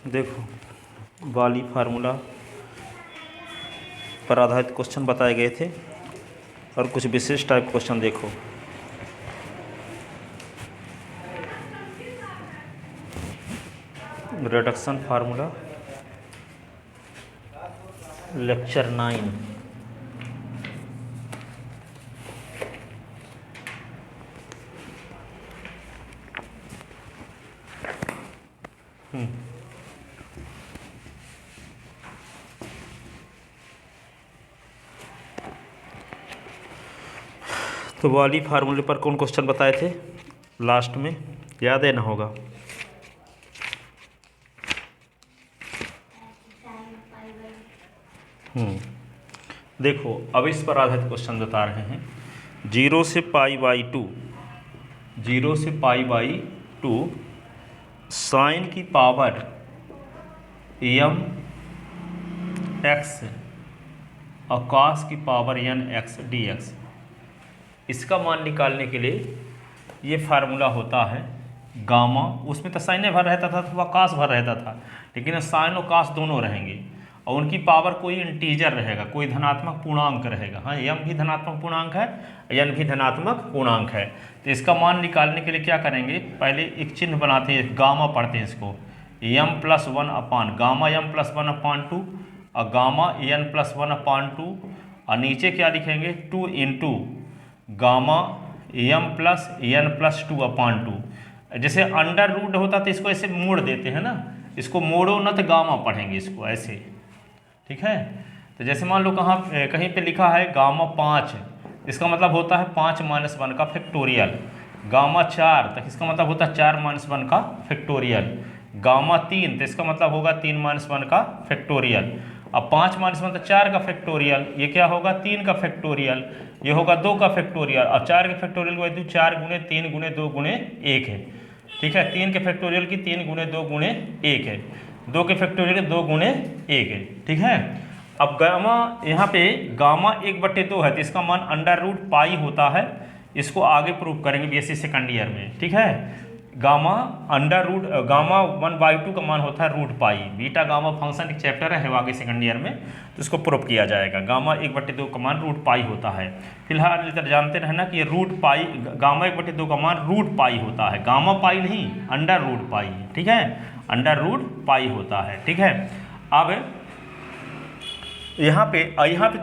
देखो वाली फार्मूला पर आधारित क्वेश्चन बताए गए थे और कुछ विशेष टाइप क्वेश्चन देखो। Reduction formula lecture 9। तो वाली फार्मूले पर कौन क्वेश्चन बताए थे लास्ट में, याद है ना होगा। देखो अब इस पर आधारित क्वेश्चन बता रहे हैं। 0 से π/2 साइन की पावर m x और cos की पावर n x dx, इसका मान निकालने के लिए ये फार्मूला होता है गामा। उसमें तो साइन भर रहता था अथवा कास भर रहता था, लेकिन साइन और कास दोनों रहेंगे और उनकी पावर कोई इंटीजर रहेगा, कोई धनात्मक पूर्णांक रहेगा। हाँ, m भी धनात्मक पूर्णांक है, n भी धनात्मक पूर्णांक है। तो इसका मान निकालने के लिए क्या करेंगे, पहले एक चिन्ह बनाते हैं, गामा पढ़ते हैं इसको। m+1 अपान गामा m+1/2 और गामा n+1/2 और नीचे क्या लिखेंगे 2 इंटू गामा m+n+2/2। जैसे अंडर रूट होता तो इसको ऐसे मोड़ देते हैं ना, इसको मोड़ो ना तो गामा पढ़ेंगे इसको ऐसे, ठीक है। तो जैसे मान लो कहीं पे लिखा है गामा 5, इसका मतलब होता है 5-1 का फैक्टोरियल। गामा 4 तक इसका मतलब होता है 4-1 का फैक्टोरियल। गामा 3 तो इसका मतलब होगा 3-1 का फैक्टोरियल। अब 5-1 तो 4 का फैक्टोरियल, ये क्या होगा 3 का फैक्टोरियल, ये होगा 2 का फैक्टोरियल। और 4 के फैक्टोरियल को वैल्यू 4 गुणे 3 गुणे 2 गुणे 1 है, ठीक है। 3 के फैक्टोरियल की 3 गुणे 2 गुणे 1 है, 2 के फैक्टोरियल 2 गुणे 1 है, ठीक है। अब गामा यहाँ पे गामा 1/2 है तो इसका मान √π होता है। इसको आगे प्रूव करेंगे बीएससी सेकंड ईयर में, ठीक है। गामा 1/2 का मान होता है √π। बीटा गामा फंक्शन एक चैप्टर है आगे सेकंड ईयर में, तो इसको प्रूव किया जाएगा। गामा 1/2 का मान √π होता है। फिलहाल इधर जानते रहना कि ये √π, गामा 1/2 का मान √π होता है, गामा पाई नहीं, √π, ठीक है, √π होता है, ठीक है। अब यहाँ पे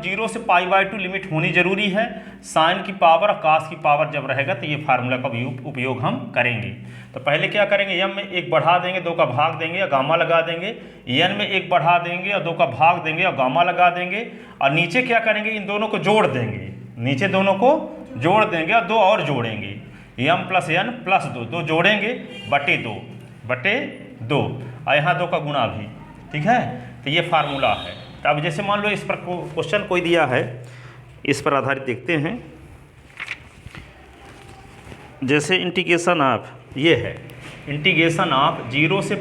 0 से π/2 लिमिट होनी जरूरी है। साइन की पावर और कास की पावर जब रहेगा तो ये फार्मूला का उपयोग हम करेंगे। तो पहले क्या करेंगे, m में 1 बढ़ा देंगे, 2 का भाग देंगे और गामा लगा देंगे। n में 1 बढ़ा देंगे और 2 का भाग देंगे और गामा लगा देंगे। और नीचे क्या करेंगे, इन दोनों को जोड़ देंगे, नीचे दोनों को जोड़ देंगे और 2 और जोड़ेंगे, m+n+2, 2 जोड़ेंगे /2 और यहाँ 2 का गुणा भी, ठीक है। तो ये फार्मूला है। तो अब जैसे मान लो इस पर क्वेश्चन कोई दिया है, इस पर आधारित देखते हैं। जैसे इंटीग्रेशन ऑफ, ये है इंटीग्रेशन ऑफ 0 से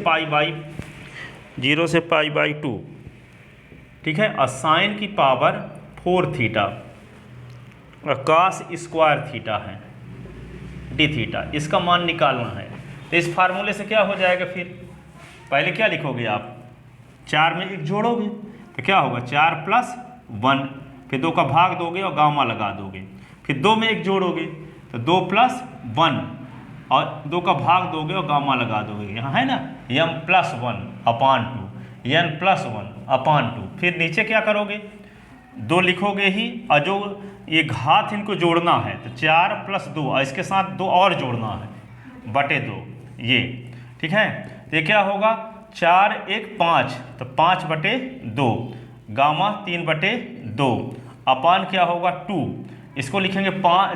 π/2, ठीक है, और साइन की पावर 4 थीटा और कास स्क्वायर थीटा है d थीटा, इसका मान निकालना है। तो इस फार्मूले से क्या हो जाएगा, फिर पहले क्या लिखोगे आप, 4 में 1 जोड़ोगे तो क्या होगा 4+1, फिर 2 का भाग दोगे और गामा लगा दोगे, फिर 2 में 1 जोड़ोगे तो 2+1 और 2 का भाग दोगे और गामा लगा दोगे। यहाँ है ना m+1/2, n+1/2। फिर नीचे क्या करोगे, 2 लिखोगे ही और जो ये घात इनको जोड़ना है तो 4+2 और इसके साथ 2 और जोड़ना है /2, ये, ठीक है। तो ये क्या होगा 4 1 5, तो 5/2, गामा 3/2 अपान क्या होगा 2, इसको लिखेंगे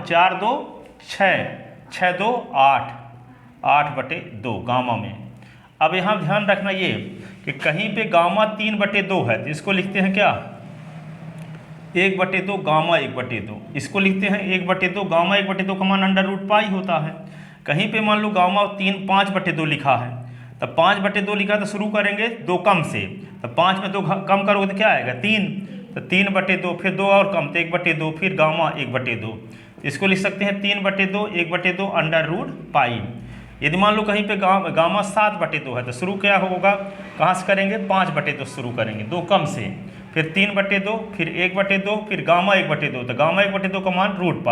4 2 6, 6 2 8, 8/2 गामा में। अब यहाँ ध्यान रखना ये कि कहीं पे गामा 3/2 है तो इसको लिखते हैं क्या 1/2 गामा 1/2, इसको लिखते हैं 1/2 गामा 1/2 का मान √π होता है। कहीं पे मान लो गामा 5/2 लिखा है, तो 5/2 लिखा तो शुरू करेंगे 2 कम से, तो 5 में 2 कम करोगे तो क्या आएगा 3, तो 3/2, फिर 2 और कम तो 1/2, फिर गामा 1/2। इसको लिख सकते हैं 3/2 1/2 √π। यदि मान लो कहीं पे गामा 7/2 है तो शुरू क्या होगा, कहाँ से करेंगे, 5/2 शुरू करेंगे, 2 कम से, फिर 3/2, फिर 1/2, फिर गामा 1/2, तो गामा 1/2 का मान √π।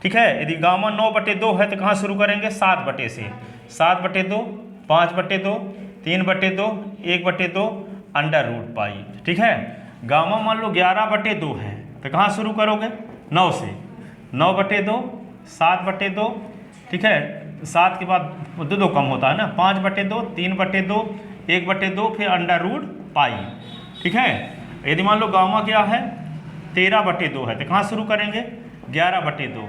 ठीक है, यदि गामा 9/2 है तो कहाँ शुरू करेंगे, 7 से, 7/2, 5/2, 3/2, 1/2 √π। ठीक है, गामा मान लो 11/2 है तो कहाँ शुरू करोगे, 9 से, 9/2, 7/2, ठीक है, 7 के बाद 2 कम होता है ना, 5/2, 3/2, 1/2, फिर √π। ठीक है, यदि मान लो गामा क्या है 13/2 है तो कहाँ शुरू करेंगे, 11/2,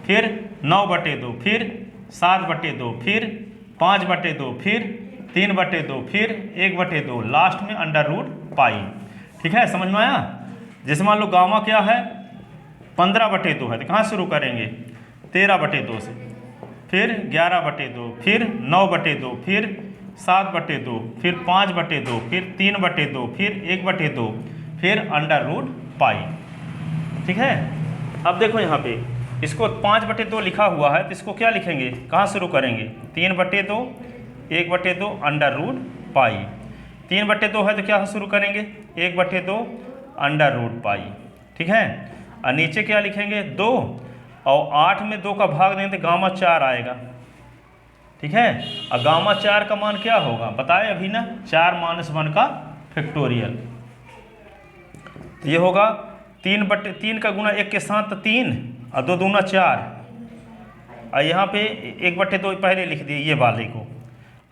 फिर 9/2, फिर 7/2, फिर 5/2, फिर 3/2, फिर 1/2, लास्ट में √π। ठीक है, समझ में आया। जैसे मान लो गामा क्या है 15/2 है तो कहाँ शुरू करेंगे, 13/2 से, फिर 11/2, फिर 9/2, फिर 7/2, फिर 5/2, फिर 3/2, फिर 1/2, फिर √π। ठीक है, अब देखो यहाँ पे इसको 5/2 लिखा हुआ है तो इसको क्या लिखेंगे, कहाँ शुरू करेंगे, 3/2, 1/2 √π। 3/2 है तो क्या शुरू करेंगे, 1/2 √π। ठीक है, और नीचे क्या लिखेंगे 2, और 8 में 2 का भाग देंगे तो गामा 4 आएगा। ठीक है, और गामा 4 का मान क्या होगा बताए अभी ना, 4 - 1 का फैक्टोरियल। तो ये होगा 3/3 का गुना 1 के साथ तो 3, और 2 दूना 4, और यहाँ पे 1/2 पहले लिख दिए ये वाले को,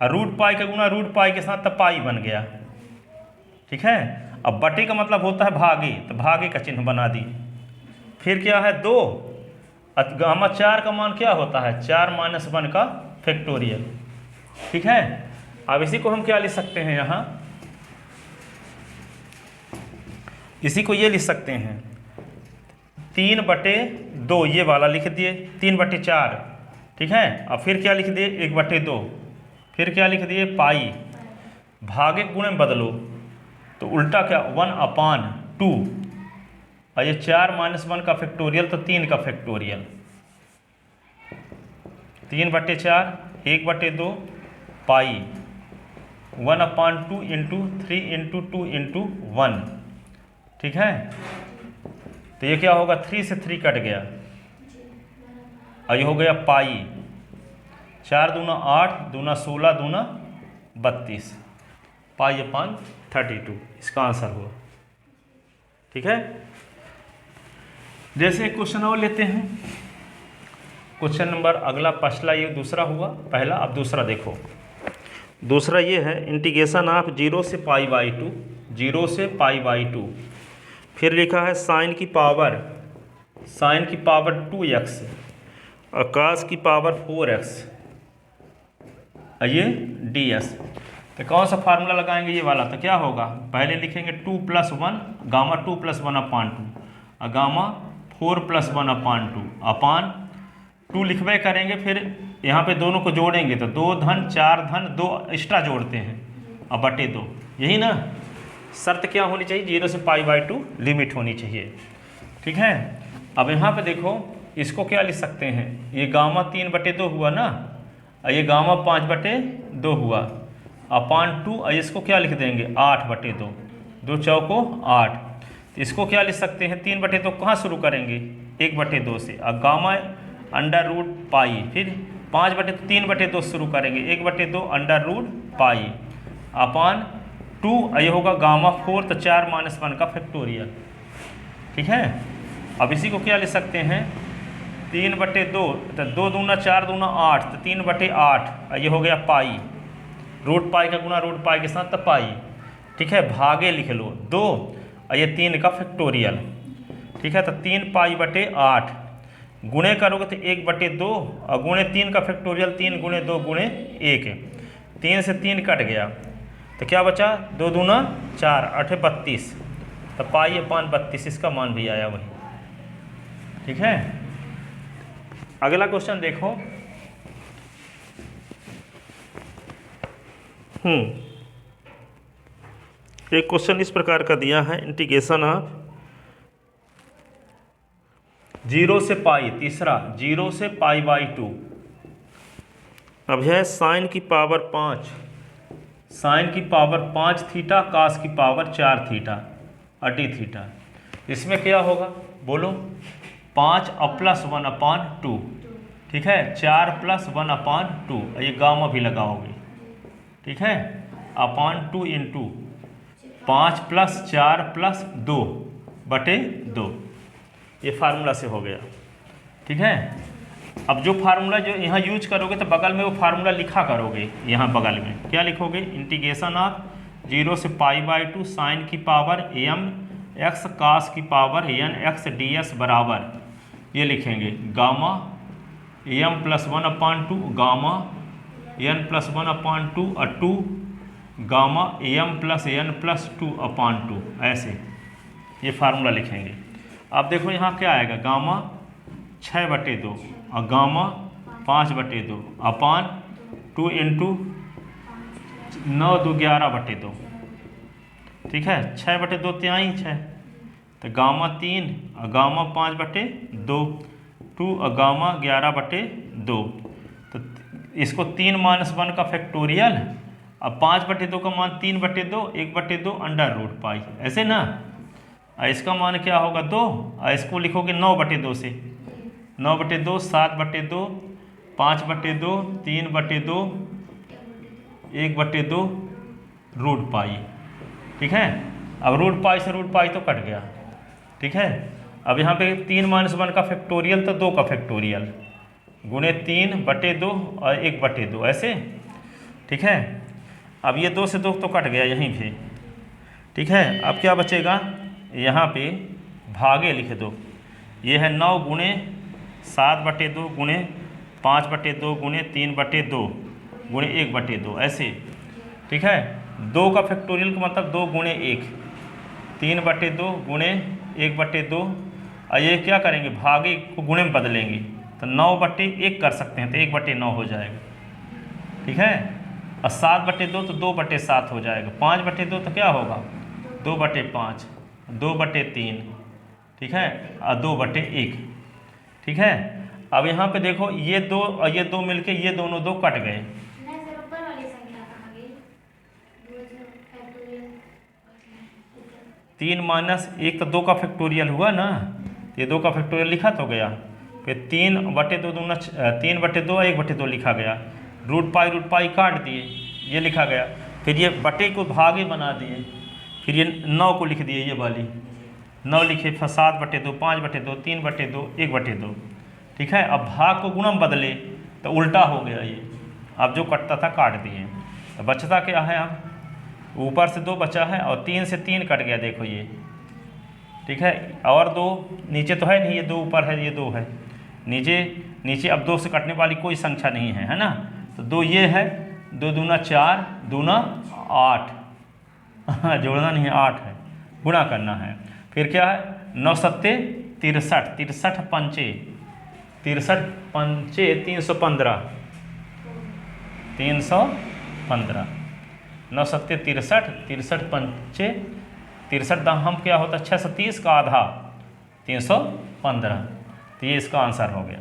और √π का गुना √π के साथ तो पाई बन गया। ठीक है, अब बटे का मतलब होता है भागे, तो भागे का चिन्ह बना दी। फिर क्या है 2, गामा 4 का मान क्या होता है, 4 - 1 का फैक्टोरियल। ठीक है, अब इसी को हम क्या लिख सकते हैं यहाँ, इसी को ये लिख सकते हैं 3/2, ये वाला लिख दिए 3/4। ठीक है, अब फिर क्या लिख दिए 1/2, फिर क्या लिख दिए पाई, भागे गुणे में बदलो तो उल्टा क्या 1/2, और ये 4 - 1 का फैक्टोरियल तो 3 का फैक्टोरियल, 3/4, 1/2 पाई, 1/2 इंटू 3 इंटू 2 इंटू 1। ठीक है, तो ये क्या होगा 3 से 3 कट गया, और ये हो गया पाई, 4 दूना 8, दूना 16, दूना 32, π/32 इसका आंसर हुआ। ठीक है, जैसे एक क्वेश्चन और लेते हैं, क्वेश्चन नंबर अगला पिछला ये दूसरा हुआ पहला, अब दूसरा देखो। दूसरा ये है इंटीग्रेशन ऑफ 0 से π/2, 0 से π/2, फिर लिखा है साइन की पावर 2x और cos की पावर 4x, ये ds। तो कौन सा फार्मूला लगाएंगे, ये वाला। तो क्या होगा, पहले लिखेंगे 2 + 1, गामा 2 + 1/2, और गामा 4 + 1/2 अपान 2 लिखवे करेंगे। फिर यहाँ पे दोनों को जोड़ेंगे तो 2 धन 4 धन 2 एक्स्ट्रा जोड़ते हैं और बटे 2, यही ना शर्त क्या होनी चाहिए, 0 से π/2 लिमिट होनी चाहिए। ठीक है, अब यहाँ पे देखो इसको क्या लिख सकते हैं, ये गामा 3/2 हुआ ना, और ये गामा 5/2 हुआ, अपान 2, और इसको क्या लिख देंगे 8/2, 2 चौको 8। तो इसको क्या लिख सकते हैं 3/2 कहाँ शुरू करेंगे 1/2 से, और गामा √π, फिर 3/2 शुरू करेंगे 1/2 √π अपान 2, ये होगा गामा 4, तो 4 - 1 का फैक्टोरियल। ठीक है, अब इसी को क्या लिख सकते हैं 3/2, तो 2 दूना 4 दूना 8, तो 3/8, ये हो गया पाई, √π का गुना √π के साथ तो पाई। ठीक है, भागे लिख लो 2, और ये 3 का फैक्टोरियल। ठीक है, तो 3π/8 गुणे करोगे तो 1/2, और गुणे 3 का फैक्टोरियल 3 गुणे 2 गुणे 1, 3 से 3 कट गया तो क्या बचा 2 दूना 4, 8 32, तो π/32 इसका मान भी आया वही। ठीक है, अगला क्वेश्चन देखो। एक क्वेश्चन इस प्रकार का दिया है, इंटीग्रेशन ऑफ 0 से π, तीसरा 0 से π/2, अब है साइन की पावर 5, साइन की पावर 5 थीटा, कास की पावर 4 थीटा, अटी थीटा। इसमें क्या होगा बोलो? 5 प्लस 1/2, ठीक है, 4 प्लस 1/2, ये गामा भी लगाओगे, ठीक है, अपान 2 इंटू 5 प्लस 4 प्लस 2/2, ये फार्मूला से हो गया, ठीक है। अब जो फार्मूला जो यहाँ यूज करोगे तो बगल में वो फार्मूला लिखा करोगे, यहाँ बगल में क्या लिखोगे? इंटीग्रेशन ऑफ 0 से π/2 साइन की पावर m x कास की पावर n x ds बराबर, ये लिखेंगे gamma m plus 1/2 gamma n plus 1/2 2 gamma m plus n plus 2/2, ऐसे ये फार्मूला लिखेंगे। अब देखो यहाँ क्या आएगा? गामा 6/2 और गामा 5/2 अपान 2 इंटू 9 2 11/2, ठीक है, 6/2 तिहाई 6, तो गामा 3 और गामा 5/2 2 और गामा 11/2, तो इसको 3 - 1 का फैक्टोरियल, अब 5/2 का मान 3/2 1/2 अंडर रूट पाई, ऐसे ना। इसका मान क्या होगा? 2, और इसको लिखोगे 9/2 से, 9/2 7/2 5/2 3/2 1/2 रूट पाई, ठीक है। अब रूट पाई से रूट पाई तो कट गया, ठीक है। अब यहाँ पे 3 - 1 का फैक्टोरियल तो 2 का फैक्टोरियल गुणे 3/2 और 1/2, ऐसे, ठीक है। अब ये 2 से 2 तो कट गया यहीं पे, ठीक है। अब क्या बचेगा? यहाँ पे भागे लिख दो, ये है 9 गुणे 7/2 गुणे 5/2 गुणे 3/2 गुणे 1/2, ऐसे, ठीक है। 2 का फैक्टोरियल का मतलब 2 गुणे 1, 3/2 गुणे 1/2, और ये क्या करेंगे? भागे को गुणे में बदलेंगे, तो 9/1 कर सकते हैं, तो 1/9 हो जाएगा, ठीक है। और 7/2 तो 2/7 हो जाएगा, 5/2 तो क्या होगा? 2/5 2/3, ठीक है, और 2/1, ठीक है। अब यहाँ पे देखो ये 2 और ये 2 मिलके ये दोनों 2 कट गए, 3 - 1 तो 2 का फैक्टोरियल हुआ ना, ये 2 का फैक्टोरियल लिखा तो गया, फिर 3/2 दूना 3/2 और 1/2 लिखा गया, रूट पाई काट दिए, ये लिखा गया, फिर ये बटे को भागे बना दिए, फिर ये 9 को लिख दिए, ये वाली 9 लिखे, फिर 7/2 5/2 3/2 1/2, ठीक है। अब भाग को गुणम बदले तो उल्टा हो गया ये, अब जो कटता था काट दिए, तो बचता क्या है? अब ऊपर से 2 बचा है और 3 से 3 कट गया, देखो ये, ठीक है। और 2 नीचे तो है नहीं, ये 2 ऊपर है, ये 2 है नीचे। अब 2 से कटने वाली कोई संख्या नहीं है ना, तो 2 ये है, 2 दूना 4 दूना 8 जोड़ना नहीं है, 8 है, गुणा करना है। फिर क्या है? 9 7 63 63 पंचे 315 315 9 7 63 63 पंचे 63 हम क्या होता है? 6 से 30 का आधा 315, तो ये इसका आंसर हो गया।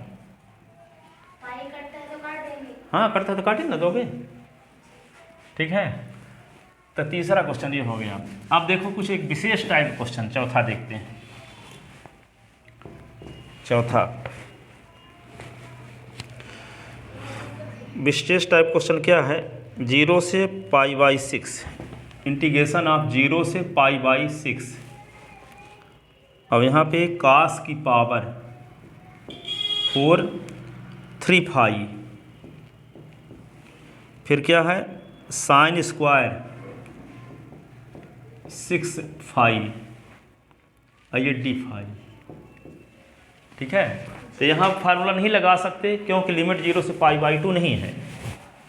हाँ कटता है तो काटे ना दोगे, ठीक है। तो तीसरा क्वेश्चन ये हो गया। अब देखो कुछ एक विशेष टाइप क्वेश्चन चौथा देखते हैं। चौथा विशेष टाइप क्वेश्चन क्या है? 0 से π/6, इंटीग्रेशन ऑफ 0 से π/6। अब यहाँ पे कास की पावर 4 3π, फिर क्या है? साइन स्क्वायर 6π और ये d5, ठीक है। तो यहाँ फार्मूला नहीं लगा सकते क्योंकि लिमिट 0 से π/2 नहीं है,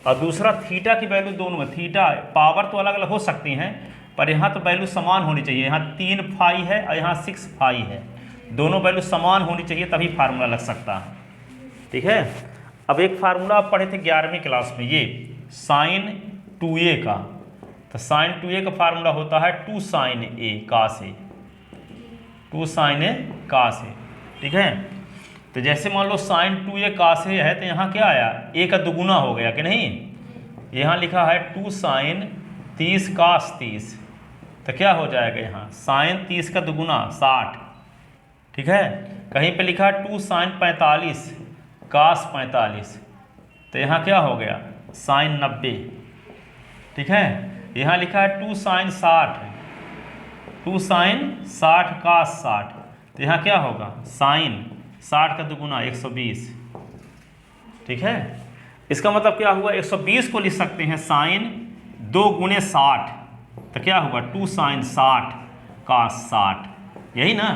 और दूसरा थीटा की वैल्यू दोनों में, थीटा पावर तो अलग अलग हो सकती हैं पर यहाँ तो वैल्यू समान होनी चाहिए, यहाँ 3π है और यहाँ 6π है, दोनों वैल्यू समान होनी चाहिए तभी फार्मूला लग सकता है, ठीक है। अब एक फार्मूला आप पढ़े थे 11वीं क्लास में, ये साइन 2a का, तो साइन 2a का फार्मूला होता है 2 sin a cos a, 2 sin a cos a, ठीक है। तो जैसे मान लो साइन 2a cos a है, तो यहाँ क्या आया, a का दुगुना हो गया कि नहीं। यहाँ लिखा है 2 साइन 30 cos 30, तो क्या हो जाएगा यहाँ साइन 30 का दुगुना 60, ठीक है। कहीं पे लिखा है 2 साइन 45 cos 45, तो यहाँ क्या हो गया साइन 90, ठीक है। यहाँ लिखा है 2 साइन 60 cos 60, तो यहाँ क्या होगा साइन 60 का दुगुना 120, ठीक है। इसका मतलब क्या हुआ, 120 को लिख सकते हैं साइन 2 गुणे 60, तो क्या हुआ 2 साइन 60 cos 60, यही ना।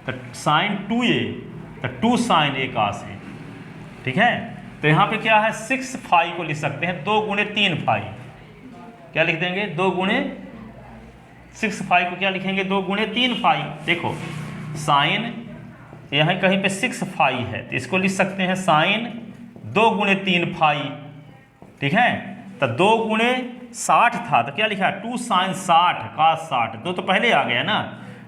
तो साइन 2a, तो 2 साइन a cos a, ठीक है। तो यहाँ पे क्या है 6 फाई को लिख सकते हैं 2 गुणे 3 फाई, क्या लिख देंगे 2 गुणे 6 फाई को क्या लिखेंगे 2 गुणे 3 फाई। देखो साइन यहाँ कहीं पे 6 फाई है, तो इसको लिख सकते हैं साइन 2 गुणे 3 फाई, ठीक है। तो 2 गुणे 60 था, तो क्या लिखा 2 साइन 60 cos 60, 2 तो पहले आ गया ना,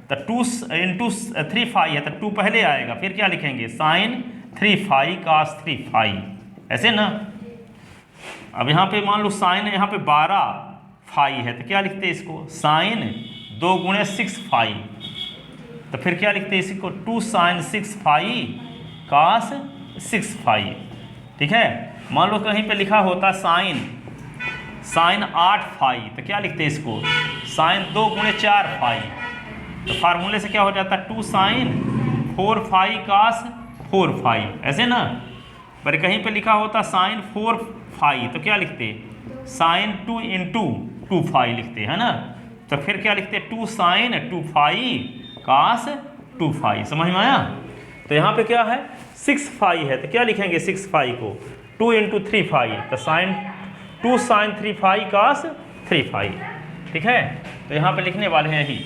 तो 2 इंटू 3 फाई है, तो 2 पहले आएगा, फिर क्या लिखेंगे साइन 3 फाई cos 3 फाई, ऐसे ना। अब यहाँ पे मान लो साइन यहाँ पे 12 फाई है, तो क्या लिखते हैं इसको साइन 2 गुणे 6 फाई, तो फिर क्या लिखते हैं इसको 2 साइन 6 फाई cos 6 फाई, ठीक है। मान लो कहीं पे लिखा होता साइन 8 फाई, तो क्या लिखते हैं इसको साइन 2 गुणे 4 फाई, तो फार्मूले से क्या हो जाता है 2 साइन 4 फाई cos 4 फाई, ऐसे ना। पर कहीं पे लिखा होता साइन 4 फाई, तो क्या लिखते साइन 2 इंटू 2 फाई लिखते हैं ना। तो फिर क्या लिखते 2 साइन 2 फाई cos 2 फाई, समझ में आया। तो यहाँ पे क्या है 6 फाई है, तो क्या लिखेंगे 6 फाई को 2 इंटू 3 फाई, तो sine 2 sine 3 phi cos 3 phi, ठीक है। तो यहाँ पे लिखने वाले हैं यही।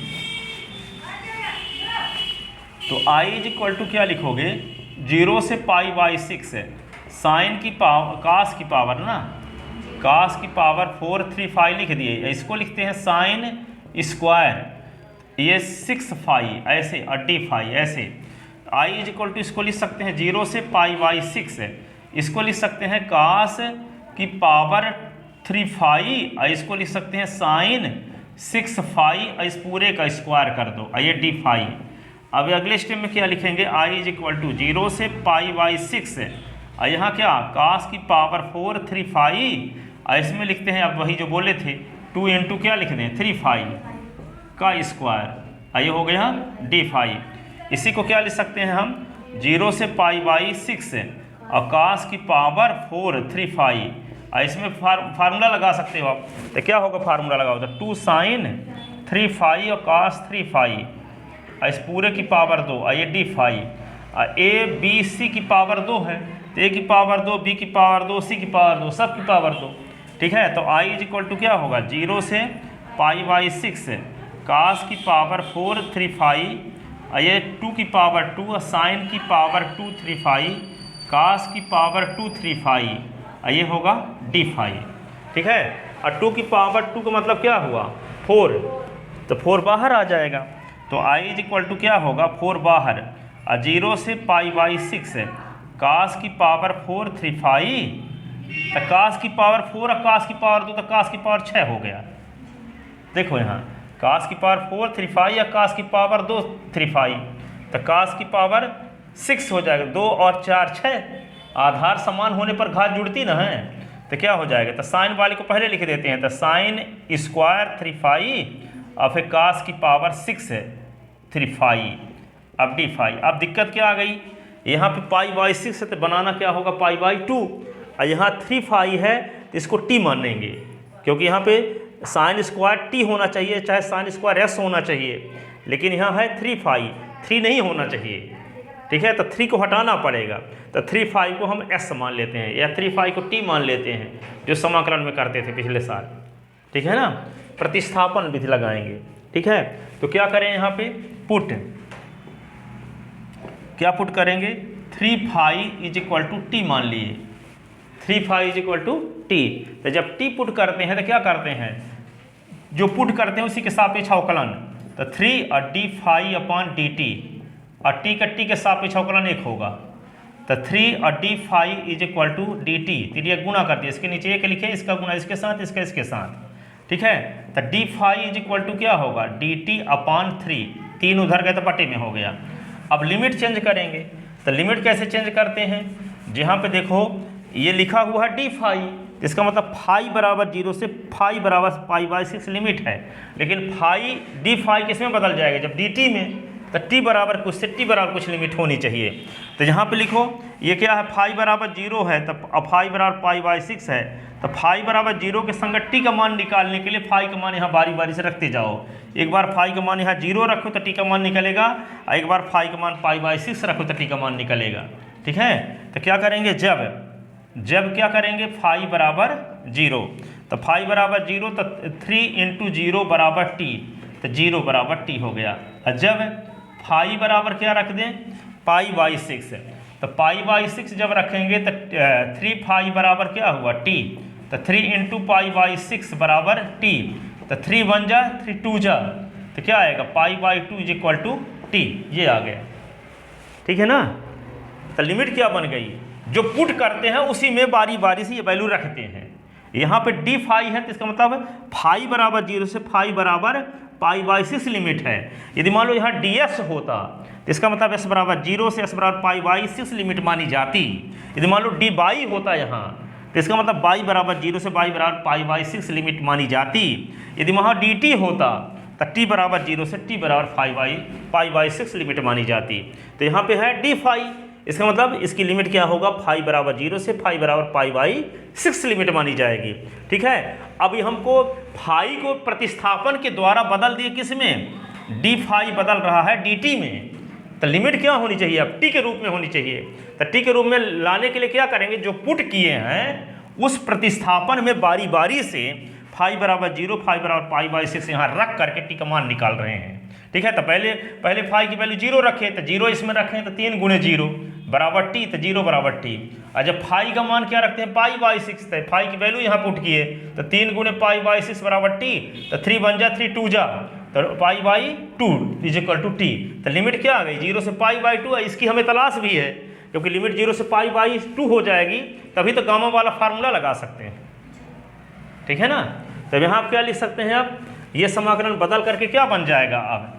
तो i इज इक्वल टू क्या लिखोगे 0 से पाई बाई 6 है, साइन की पावर cos की पावर ना, cos की पावर 4 3 फाई लिख दिए, इसको लिखते हैं साइन स्क्वायर, ये 6 फाई ऐसे और डी फाई ऐसे। i इज इक्वल टू इसको लिख सकते हैं 0 से पाई बाई 6 है, इसको लिख सकते हैं cos की पावर 3 फाई, और इसको लिख सकते हैं साइन 6 फाई, इस पूरे का स्क्वायर कर दो, ये डी फाई। अब अगले स्टेप में क्या लिखेंगे i इज इक्वल टू 0 से पाई बाई 6 है, और यहाँ क्या cos की पावर 4 3 फाई, और इसमें लिखते हैं अब वही जो बोले थे 2 इंटू क्या लिख दें 3 फाई का स्क्वायर, ये हो गया डी फाई। इसी को क्या लिख सकते हैं हम 0 से पाई बाई 6 है, और cos की पावर 4 3 फाई, और इसमें फार्मूला लगा सकते हो आप, तो क्या होगा फार्मूला लगाओ तो 2 साइन 3 फाई और cos 3 फाई, इस पूरे की पावर 2, ये D phi. A B C की पावर 2 है, तो ए की पावर 2, बी की पावर 2, सी की पावर 2, सब की पावर 2, ठीक है। तो i इज इक्वल टू क्या होगा 0 से पाई बाई 6 है, cos की पावर 4 3 फाई, ये 2 की पावर 2, साइन की पावर 2 3 फाई, cos की पावर 2 3 फाई, ये होगा डी फाई, ठीक है। और 2 की पावर 2 का मतलब क्या हुआ 4, तो 4 बाहर आ जाएगा, तो i इज इक्वल टू क्या होगा 4 बाहर, और 0 से पाई बाई 6 है, cos की पावर 4 3 फाई, तो cos की पावर 4 और cos की पावर 2, तो cos की पावर 6 हो गया। देखो यहाँ cos की पावर 4 3 फाई या cos की पावर 2 3 फाई, तो cos की पावर 6 हो जाएगा, 2 और 4 6, आधार समान होने पर घात जुड़ती ना है, तो क्या हो जाएगा, तो साइन वाले को पहले लिख देते हैं, तो साइन स्क्वायर 3 फाई, और फिर cos की पावर 6 है 3 फाई, अब डी फाई। अब दिक्कत क्या आ गई, यहाँ पे पाई बाई 6 है, तो बनाना क्या होगा पाई बाई 2, और यहाँ 3 फाई है, तो इसको टी मान लेंगे, क्योंकि यहाँ पे साइन स्क्वायर टी होना चाहिए, चाहे साइन स्क्वायर एस होना चाहिए, लेकिन यहाँ है 3 फाई, 3 नहीं होना चाहिए, ठीक है। तो 3 को हटाना पड़ेगा, तो 3 फाई को हम एस मान लेते हैं, या 3 फाई को टी मान लेते हैं, जो समाकलन में करते थे पिछले साल, ठीक है ना। प्रतिस्थापन विधि लगाएंगे, ठीक है। तो क्या करें यहाँ पे पुट, क्या पुट करेंगे 3 phi is equal to t मान लिए, 3 phi is equal to t. तो जब टी पुट करते हैं तो क्या करते हैं, जो पुट करते हैं उसी के सापेक्ष अवकलन, तो 3 और d phi upon d t, और टी का टी के सापेक्ष अवकलन 1 होगा, तो 3 और d phi is equal to d t, तिरिया गुणा कर दिया, इसके नीचे एक लिखे, इसका गुणा इसके साथ, इसका इसके साथ, ठीक है। तो d phi is equal to क्या होगा, डी टी अपान 3, 3 उधर गए तो बटे में हो गया। अब लिमिट चेंज करेंगे, तो लिमिट कैसे चेंज करते हैं, जहाँ पे देखो ये लिखा हुआ है डी फाई, इसका मतलब फाई बराबर 0 से फाई बराबर π/6 लिमिट है, लेकिन फाई डी फाई किस में बदल जाएगा, जब डी टी में, तो टी बराबर कुछ से टी बराबर कुछ लिमिट होनी चाहिए। तो यहाँ पे लिखो ये क्या है, फाई बराबर 0 है, तो फाई बराबर π/6 है, तो फाई बराबर 0 के संगत टी का मान निकालने के लिए फाई का मान यहाँ बारी बारी से रखते जाओ। एक बार फाई का मान यहाँ 0 रखो तो टी का मान निकलेगा, और एक बार फाई का मान π/6 रखो तो टी का मान निकलेगा, ठीक है। तो क्या करेंगे, जब क्या करेंगे, फाई बराबर 0, तो फाई बराबर 0 तो 3 × 0 बराबर टी, तो 0 बराबर टी हो गया। और जब फाई बराबर क्या रख दें, π/6, तो π/6 जब रखेंगे तो 3 फाई बराबर क्या हुआ, टी, तो 3 × π/6 बराबर टी, तो 3 1 जा 3 2 जा, तो क्या आएगा, π/2 इज इक्वल टू टी, ये आ गया, ठीक है ना। तो लिमिट क्या बन गई, जो पुट करते हैं उसी में बारी बारी से ये वैल्यू रखते हैं। यहाँ पे डी फाई है तो इसका मतलब फाई बराबर 0 से फाई बराबर π/6 लिमिट है। यदि मान लो यहाँ डी एस होता तो इसका मतलब एस बराबर 0 से एस बराबर π/6 लिमिट मानी जाती। यदि मान लो डी बाई होता यहाँ तो इसका मतलब बाई बराबर 0 से बाई बराबर π/6 लिमिट मानी जाती। यदि वहाँ डी टी होता तो टी बराबर 0 से टी बराबर π/6 लिमिट मानी जाती। तो यहाँ पे है डी फाई, इसका मतलब इसकी लिमिट क्या होगा, फाई बराबर 0 से फाई बराबर π/6 लिमिट मानी जाएगी, ठीक है। अभी हमको फाई को प्रतिस्थापन के द्वारा बदल दिए, किस में, डी फाई बदल रहा है डी टी में, तो लिमिट क्या होनी चाहिए, अब टी के रूप में होनी चाहिए। तो टी के रूप में लाने के लिए क्या करेंगे, जो पुट किए हैं उस प्रतिस्थापन में बारी बारी से फाई बराबर 0 फाई बराबर π/6 यहाँ रख करके टी का मान निकाल रहे हैं, ठीक है। तो पहले फाई की वैल्यू 0 रखें, तो 0 इसमें रखें, तो 3 × 0 बराबर टी, तो 0 बराबर टी। और जब फाई का मान क्या रखते हैं, π/6, तो फाई की वैल्यू यहाँ पुट किए, तो 3 × π/6 बराबर टी, तो 3 1 जा 3 2 जा, तो π/2 इज इक्वल टू टी। तो लिमिट क्या आ गई, 0 से π/2, इसकी हमें तलाश भी है, क्योंकि लिमिट 0 से π/2 हो जाएगी, तभी तो गामा वाला फार्मूला लगा सकते हैं, ठीक है ना। तो यहाँ आप क्या लिख सकते हैं, अब ये समाकलन बदल करके क्या बन जाएगा, अब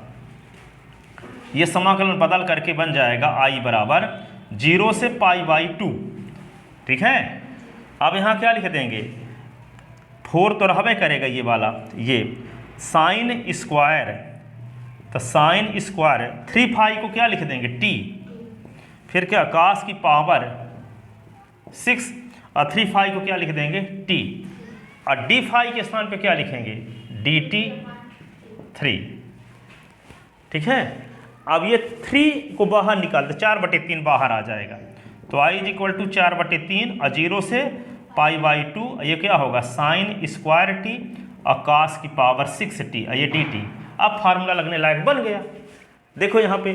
ये समाकलन बदल करके बन जाएगा i बराबर 0 से π/2, ठीक है। अब यहाँ क्या लिख देंगे, 4 तो रहबे करेगा ये वाला, ये साइन स्क्वायर, तो साइन स्क्वायर 3 फाई को क्या लिख देंगे, टी, फिर क्या कास की पावर 6 और 3 फाई को क्या लिख देंगे, टी, और डी फाई के स्थान पे क्या लिखेंगे, डी टी 3, ठीक है। अब ये 3 को बाहर निकाल दे, 4/3 बाहर आ जाएगा, तो i इज इक्वल टू 4/3 और 0 से π/2, ये क्या होगा, साइन स्क्वायर टी और कास की पावर 6t, ये डी टी। अब फार्मूला लगने लायक बन गया। देखो यहाँ पे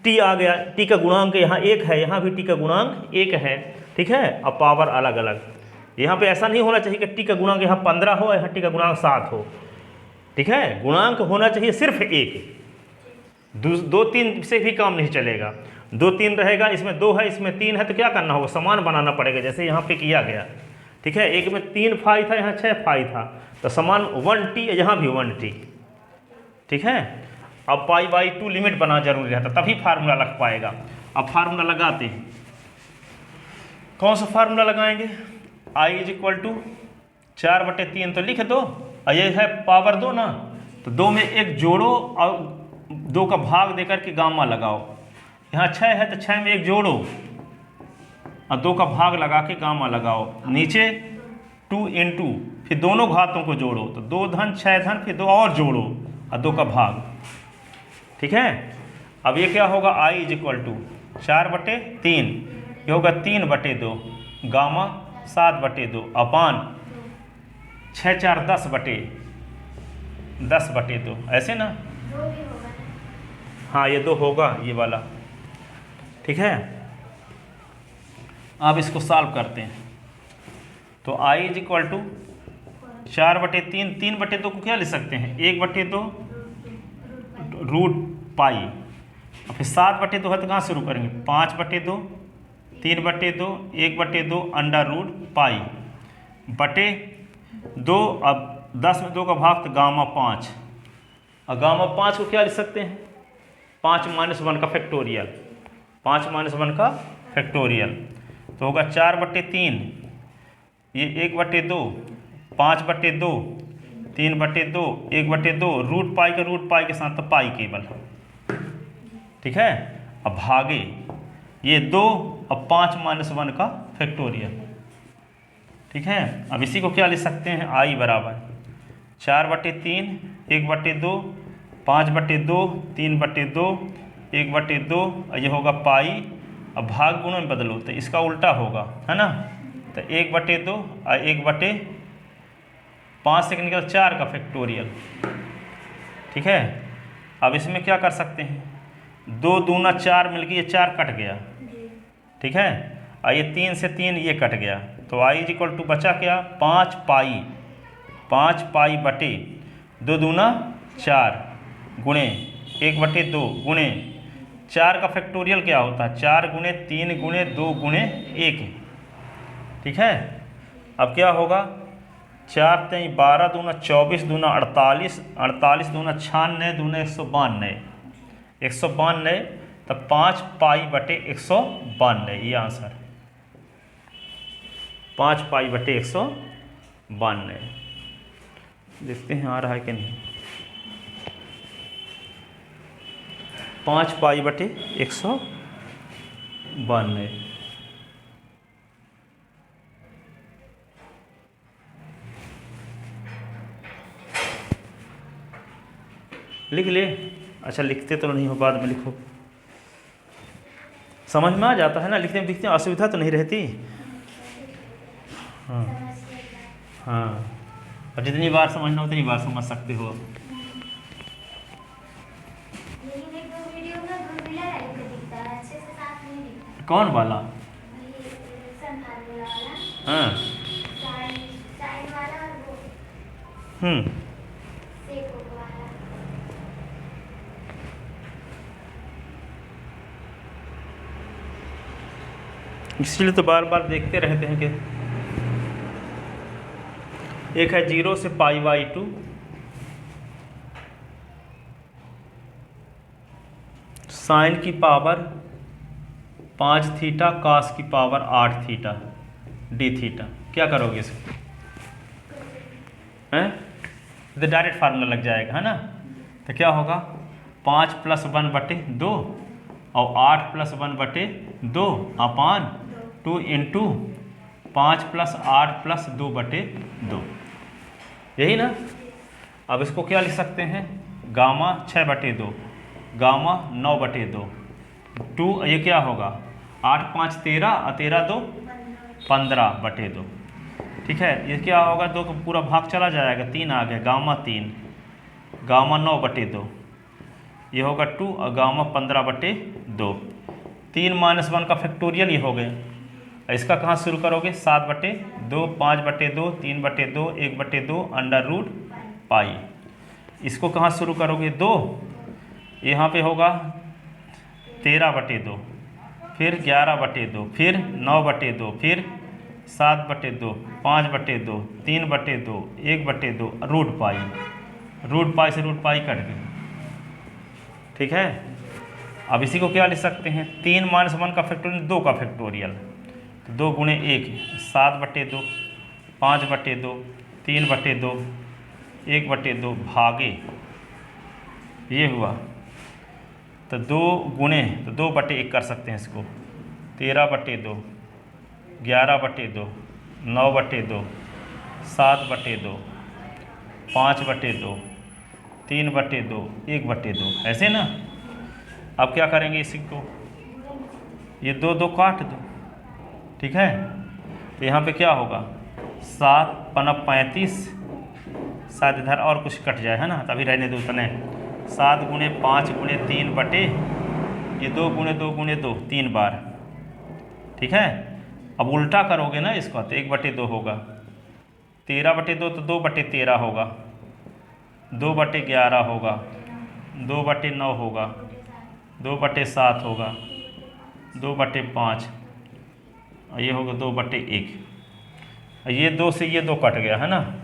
टी आ गया, टी का गुणांक यहाँ 1 है, यहाँ भी टी का गुणांक 1 है, ठीक है। अब पावर अलग अलग, यहाँ पे ऐसा नहीं होना चाहिए कि टी का गुणांक यहाँ 15 हो, यहाँ टी का गुणांक 7 हो, ठीक है। गुणांक होना चाहिए सिर्फ 1, 2 3 से भी काम नहीं चलेगा। 2 3 रहेगा, इसमें 2 है, इसमें 3 है, तो क्या करना होगा, समान बनाना पड़ेगा, जैसे यहाँ पे किया गया, ठीक है। एक में 3 फाई था, यहाँ 6 फाई था, तो समान 1t, यहाँ भी 1t, ठीक है। अब π/2 लिमिट बना जरूरी रहता, तभी फार्मूला लग पाएगा। अब फार्मूला लगाते हैं, कौन सा फार्मूला लगाएंगे, i इज इक्वल टू 4/3 तो लिख दो, और ये है पावर 2 ना, तो 2 में 1 जोड़ो और 2 का भाग देकर के गामा लगाओ। यहाँ 6 है तो 6 में 1 जोड़ो और 2 का भाग लगा के गामा लगाओ। नीचे 2 × फिर दोनों घातों को जोड़ो, तो 2 धन 6 धन, फिर 2 और जोड़ो और 2 का भाग, ठीक है। अब ये क्या होगा, i इज इक्वल टू 4/3, ये होगा 3/2, गामा 7/2 अपान 6 4 10/2, ऐसे ना, हाँ ये 2 होगा ये वाला, ठीक है। अब इसको सॉल्व करते हैं, तो i इज इक्वल टू 4/3, 3/2 को क्या लिख सकते हैं, 1/2 √π, और फिर 7/2 है तो कहाँ शुरू करेंगे, 5/2 3/2, 1/2 अंडर रूट पाई बटे 2। अब 10 में 2 का भाग तो गामा 5, और गामा 5 को क्या लिख सकते हैं? 5 - 1 का फैक्टोरियल, 5 - 1 का फैक्टोरियल, तो होगा 4/3, ये 1/2, 5/2, 3/2, 1/2, रूट पाई के साथ तो पाई केवल, ठीक है। अब भागे ये 2 और 5 - 1 का फैक्टोरियल, ठीक है। अब इसी को क्या लिख सकते हैं? आई बराबर 4/3, 1/2, 5/2, 3/2, 1/2, और ये होगा पाई। अब भाग गुणों में बदलो तो इसका उल्टा होगा, है ना। तो 1/2 और 1/5 से निकल 4 का फैक्टोरियल, ठीक है। अब इसमें क्या कर सकते हैं? 2 दूना 4 मिलकर ये 4 कट गया, ठीक है। और ये 3 से 3 ये कट गया, तो आई इज इक्वल टू बचा क्या? 5 पाई बटे 2 दूना 4 गुणे 1/2 गुणे 4 का फैक्टोरियल क्या होता है? 4 गुणे 3 गुणे 2 गुणे 1, ठीक है। अब क्या होगा? 4 3 12 दूना 24 दूना 48, 48 दूना 96 दूना 192, 192, तो 5 पाई बटे 192, ये आंसर 5 पाई बटे 192। देखते हैं आ रहा है कि नहीं। 5 पाई बटे 192, लिख ले। अच्छा लिखते तो नहीं हो, बाद में लिखो, समझ में आ जाता है ना, लिखते में दिखते असुविधा तो नहीं रहती। हाँ हाँ, और जितनी बार समझना उतनी बार समझ सकते हो। कौन वाला? हाँ इसलिए तो बार बार देखते रहते हैं कि एक है 0 से π/2, साइन की पावर 5 थीटा, कास की पावर 8 थीटा, d थीटा। क्या करोगे इसको? हैं तो डायरेक्ट फार्मूला लग जाएगा, है ना। तो क्या होगा? 5 + 1/2 और 8 + 1/2 अपान 2 इंटू 5 + 8 + 2/2, यही ना। अब इसको क्या लिख सकते हैं? गामा 6/2, गामा 9/2, 2 ये क्या होगा? 8 5 13 और 13 2 15/2, ठीक है। ये क्या होगा? 2 का पूरा भाग चला जाएगा, 3 आ गया, गामा 3, गामा 9/2, ये होगा 2 और गामा 15/2, 3 - 1 का फैक्टोरियल ये हो गया। इसका कहाँ शुरू करोगे? 7/2, 5/2, 3/2, 1/2 अंडर रूट पाई। इसको कहाँ शुरू करोगे? 2, यहाँ पे होगा 13/2, फिर 11/2, फिर 9/2, फिर 7/2, 5/2, 3/2, 1/2 रूट पाई से रूट पाई कट गई, ठीक है। अब इसी को क्या लिख सकते हैं? 3 - 1 का फैक्टोरियल 2 का फैक्टोरियल, तो 2 गुणे 1 7/2, 5/2, 3/2, 1/2 भागे ये हुआ, तो 2 गुणे तो 2/1 कर सकते हैं इसको, 13/2, 11/2, 9/2, 7/2, 5/2, 3/2, 1/2, ऐसे ना। अब क्या करेंगे? इसी को ये 2 2 काट दो, ठीक है। तो यहाँ पे क्या होगा? 7 × 35, शायद इधर और कुछ कट जाए, है ना, तभी रहने दो उतने। 7 × 5 × 3 बटे ये 2 × 2 × 2 3 बार, ठीक है। अब उल्टा करोगे ना इसका, तो 1/2 होगा, 13/2 तो 2/13 होगा, 2/11 होगा, 2/9 होगा, 2/7 होगा, 2/5, और ये होगा 2/1। ये 2 से ये 2 कट गया है ना।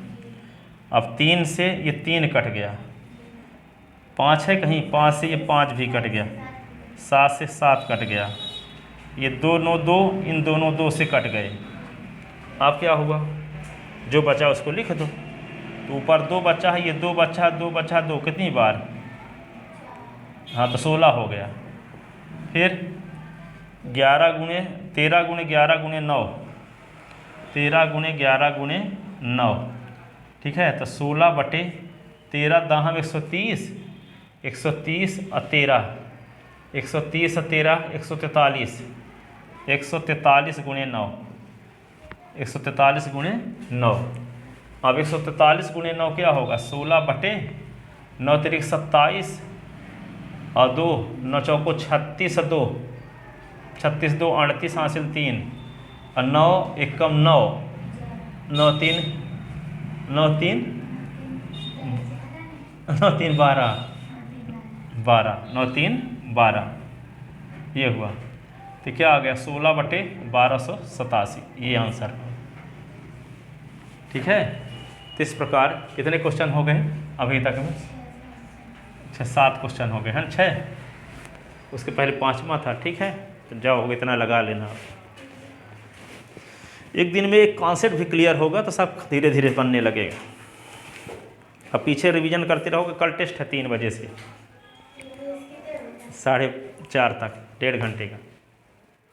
अब 3 से ये 3 कट गया, 5 है कहीं, 5 से ये 5 भी कट गया, 7 से 7 कट गया, ये 2 9 2, इन दोनों 2 से कट गए। अब क्या हुआ, जो बचा उसको लिख दो। तो ऊपर 2 बचा है, ये 2 बचा, 2 बचा, 2 कितनी बार, हाँ तो 16 हो गया। फिर 11 गुणे 13 गुणे 11 गुणे 9, 13 गुणे 11 गुणे 9, ठीक है। तो 16/13 दाहम 130, 130 और 13, 130 और 13 143, 143 गुणे 9, 143 गुणे 9। अब 143 गुणे 9 क्या होगा, 16/9 तिरिक 27 और 2 9 चौको 36 और 2, 36 2 38 हासिल 3 और 9 एकम 9, 9 3 9 3 9 3 12 12, 9 3 12, ये हुआ। तो क्या आ गया, 16/1287, ये आंसर, ठीक है। तो इस प्रकार कितने क्वेश्चन हो गए अभी तक में, 6-7 क्वेश्चन हो गए हैं, 6, उसके पहले 5वां था, ठीक है। तो जाओ इतना लगा लेना। एक दिन में एक कॉन्सेप्ट भी क्लियर होगा तो सब धीरे धीरे बनने लगेगा। अब पीछे रिवीजन करते रहोगे। कल टेस्ट है 3 बजे से 4:30 तक, 1.5 घंटे का।